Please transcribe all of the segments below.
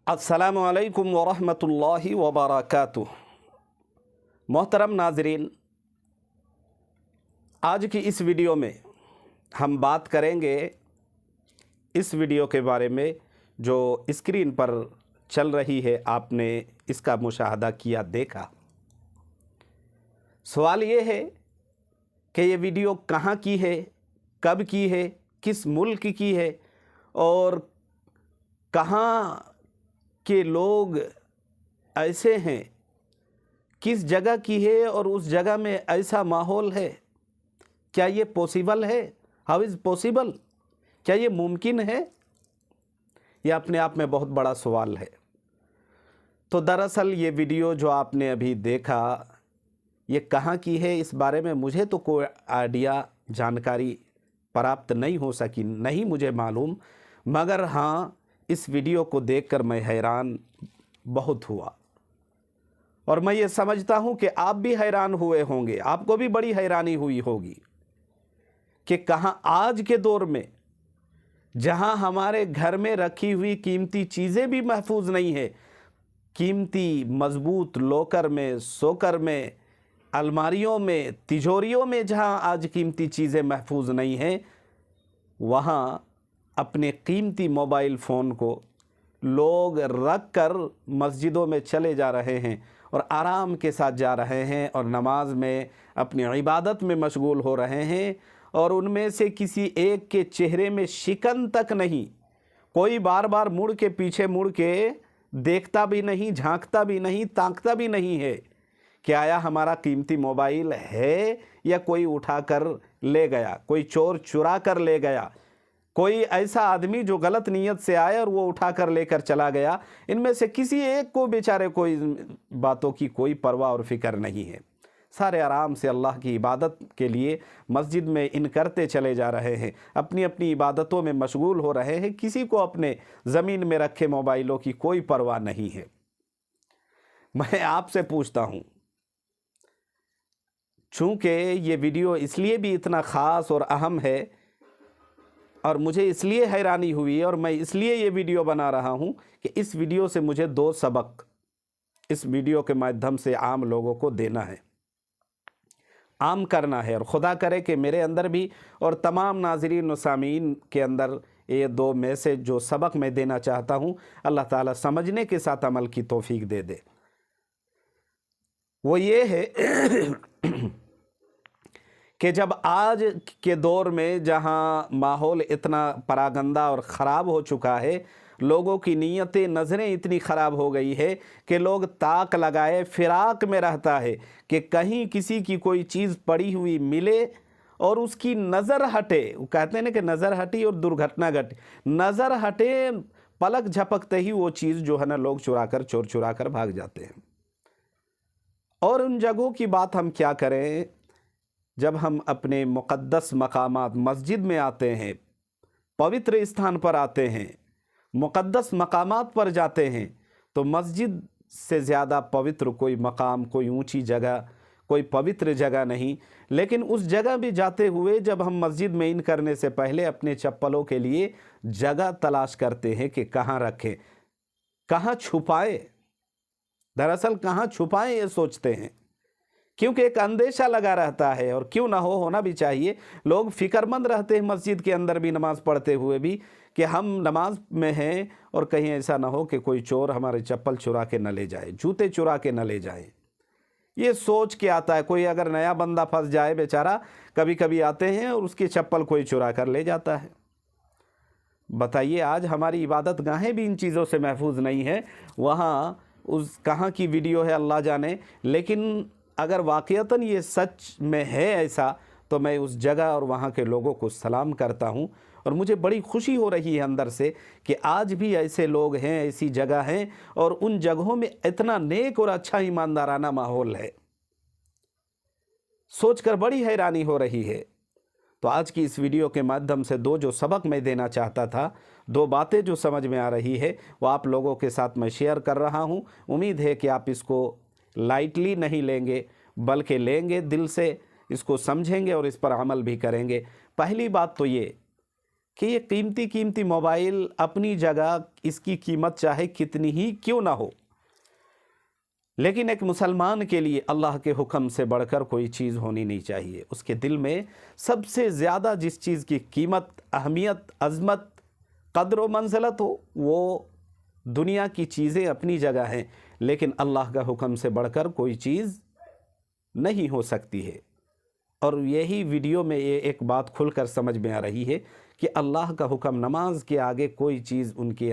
अस्सलामु अलैकुम वरहमतुल्लाहि वबरकातुह। मोहतरम नाज़रीन, आज की इस वीडियो में हम बात करेंगे इस वीडियो के बारे में जो स्क्रीन पर चल रही है। आपने इसका मुशाहदा किया, देखा। सवाल ये है कि ये वीडियो कहाँ की है, कब की है, किस मुल्क की है और कहाँ के लोग ऐसे हैं, किस जगह की है और उस जगह में ऐसा माहौल है। क्या ये पॉसिबल है? How is possible? क्या ये मुमकिन है? यह अपने आप में बहुत बड़ा सवाल है। तो दरअसल ये वीडियो जो आपने अभी देखा, ये कहाँ की है, इस बारे में मुझे तो कोई आइडिया, जानकारी प्राप्त नहीं हो सकी, नहीं मुझे मालूम। मगर हाँ, इस वीडियो को देखकर मैं हैरान बहुत हुआ और मैं ये समझता हूँ कि आप भी हैरान हुए होंगे, आपको भी बड़ी हैरानी हुई होगी कि कहाँ आज के दौर में, जहाँ हमारे घर में रखी हुई कीमती चीज़ें भी महफूज नहीं है, कीमती मजबूत लॉकर में, सोकर में, अलमारियों में, तिजोरियों में जहाँ आज कीमती चीज़ें महफूज नहीं हैं, वहाँ अपने कीमती मोबाइल फ़ोन को लोग रख कर मस्जिदों में चले जा रहे हैं और आराम के साथ जा रहे हैं और नमाज में, अपनी इबादत में मशगूल हो रहे हैं। और उनमें से किसी एक के चेहरे में शिकन तक नहीं, कोई बार बार मुड़ के पीछे मुड़ के देखता भी नहीं, झांकता भी नहीं, ताकता भी नहीं है कि आया हमारा कीमती मोबाइल है या कोई उठा कर ले गया, कोई चोर चुरा कर ले गया, कोई ऐसा आदमी जो गलत नीयत से आया और वो उठा कर लेकर चला गया। इनमें से किसी एक को बेचारे कोई बातों की कोई परवाह और फिक्र नहीं है। सारे आराम से अल्लाह की इबादत के लिए मस्जिद में इन करते चले जा रहे हैं, अपनी अपनी इबादतों में मशगूल हो रहे हैं। किसी को अपने ज़मीन में रखे मोबाइलों की कोई परवाह नहीं है। मैं आपसे पूछता हूँ, चूँकि ये वीडियो इसलिए भी इतना ख़ास और अहम है और मुझे इसलिए हैरानी हुई और मैं इसलिए ये वीडियो बना रहा हूँ कि इस वीडियो से मुझे दो सबक इस वीडियो के माध्यम से आम लोगों को देना है, आम करना है। और खुदा करे कि मेरे अंदर भी और तमाम नाज़रीन व सामीन के अंदर ये दो मैसेज जो सबक मैं देना चाहता हूँ, अल्लाह ताला समझने के साथ अमल की तौफीक दे दे। वो ये है कि जब आज के दौर में जहां माहौल इतना परागंदा और ख़राब हो चुका है, लोगों की नीयतें, नज़रें इतनी ख़राब हो गई है कि लोग ताक लगाए फ़िराक में रहता है कि कहीं किसी की कोई चीज़ पड़ी हुई मिले और उसकी नज़र हटे। वो कहते हैं ना कि नज़र हटी और दुर्घटना घटी। नज़र हटे, पलक झपकते ही वो चीज़ जो है ना, लोग चोर चुरा कर भाग जाते हैं। और उन जगहों की बात हम क्या करें, जब हम अपने मुक़द्दस मकामात, मस्जिद में आते हैं, पवित्र स्थान पर आते हैं, मुक़द्दस मकामात पर जाते हैं, तो मस्जिद से ज़्यादा पवित्र कोई मकाम, कोई ऊंची जगह, कोई पवित्र जगह नहीं। लेकिन उस जगह भी जाते हुए जब हम मस्जिद में इन करने से पहले अपने चप्पलों के लिए जगह तलाश करते हैं कि कहाँ रखें, कहाँ छुपाएं। दरअसल कहाँ छुपाएं ये सोचते हैं, क्योंकि एक अंदेशा लगा रहता है और क्यों ना हो, होना भी चाहिए। लोग फ़िक्रमंद रहते हैं मस्जिद के अंदर भी नमाज़ पढ़ते हुए भी कि हम नमाज में हैं और कहीं ऐसा ना हो कि कोई चोर हमारे चप्पल चुरा के न ले जाए, जूते चुरा के न ले जाए। ये सोच के आता है। कोई अगर नया बंदा फंस जाए, बेचारा, कभी कभी आते हैं और उसकी चप्पल कोई चुरा कर ले जाता है। बताइए, आज हमारी इबादत गाहें भी इन चीज़ों से महफूज नहीं है। वहाँ उस कहाँ की वीडियो है अल्लाह जाने। लेकिन अगर वाक़ईतन ये सच में है ऐसा, तो मैं उस जगह और वहाँ के लोगों को सलाम करता हूँ और मुझे बड़ी खुशी हो रही है अंदर से कि आज भी ऐसे लोग हैं, ऐसी जगह हैं और उन जगहों में इतना नेक और अच्छा ईमानदाराना माहौल है। सोचकर बड़ी हैरानी हो रही है। तो आज की इस वीडियो के माध्यम से दो जो सबक मैं देना चाहता था, दो बातें जो समझ में आ रही है, वो आप लोगों के साथ मैं शेयर कर रहा हूँ। उम्मीद है कि आप इसको लाइटली नहीं लेंगे, बल्कि लेंगे दिल से, इसको समझेंगे और इस पर अमल भी करेंगे। पहली बात तो ये कि ये कीमती कीमती मोबाइल अपनी जगह, इसकी कीमत चाहे कितनी ही क्यों ना हो, लेकिन एक मुसलमान के लिए अल्लाह के हुक्म से बढ़कर कोई चीज़ होनी नहीं चाहिए। उसके दिल में सबसे ज़्यादा जिस चीज़ की कीमत, अहमियत, अज़मत, क़द्र व मंज़लत हो, वो दुनिया की चीज़ें अपनी जगह हैं, लेकिन अल्लाह का हुक्म से बढ़कर कोई चीज़ नहीं हो सकती है। और यही वीडियो में ये एक बात खुलकर समझ में आ रही है कि अल्लाह का हुक्म, नमाज के आगे कोई चीज़ उनके,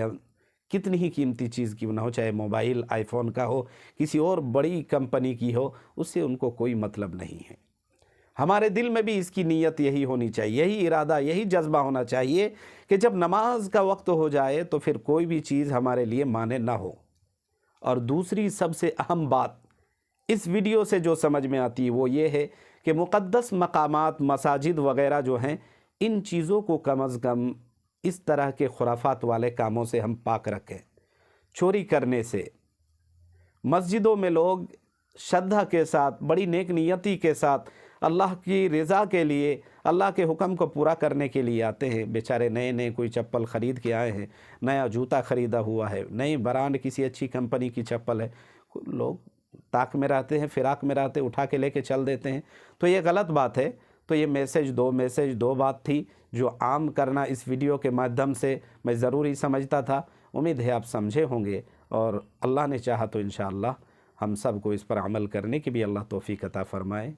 कितनी ही कीमती चीज़ क्यों ना हो, चाहे मोबाइल आईफोन का हो, किसी और बड़ी कंपनी की हो, उससे उनको कोई मतलब नहीं है। हमारे दिल में भी इसकी नीयत यही होनी चाहिए, यही इरादा, यही जज्बा होना चाहिए कि जब नमाज का वक्त हो जाए तो फिर कोई भी चीज़ हमारे लिए माने ना हो। और दूसरी सबसे अहम बात इस वीडियो से जो समझ में आती है वो ये है कि मुक़द्दस मकामात, मसाजिद वग़ैरह जो हैं, इन चीज़ों को कम अज़ कम इस तरह के खुराफात वाले कामों से हम पाक रखें। चोरी करने से, मस्जिदों में लोग श्रद्धा के साथ, बड़ी नेक नियति के साथ, अल्लाह की रज़ा के लिए, अल्लाह के हुक्म को पूरा करने के लिए आते हैं। बेचारे नए नए कोई चप्पल ख़रीद के आए हैं, नया जूता ख़रीदा हुआ है, नई ब्रांड किसी अच्छी कंपनी की चप्पल है, लोग ताक में रहते हैं, फ़िराक में रहते, उठा के लेके चल देते हैं। तो ये गलत बात है। तो ये मैसेज दो बात थी जो आम करना इस वीडियो के माध्यम से मैं ज़रूरी समझता था। उम्मीद है आप समझे होंगे, और अल्लाह ने चाहा तो इंशाअल्लाह हम सब को इस पर अमल करने की भी अल्लाह तौफ़ीक़ अता फ़रमाए।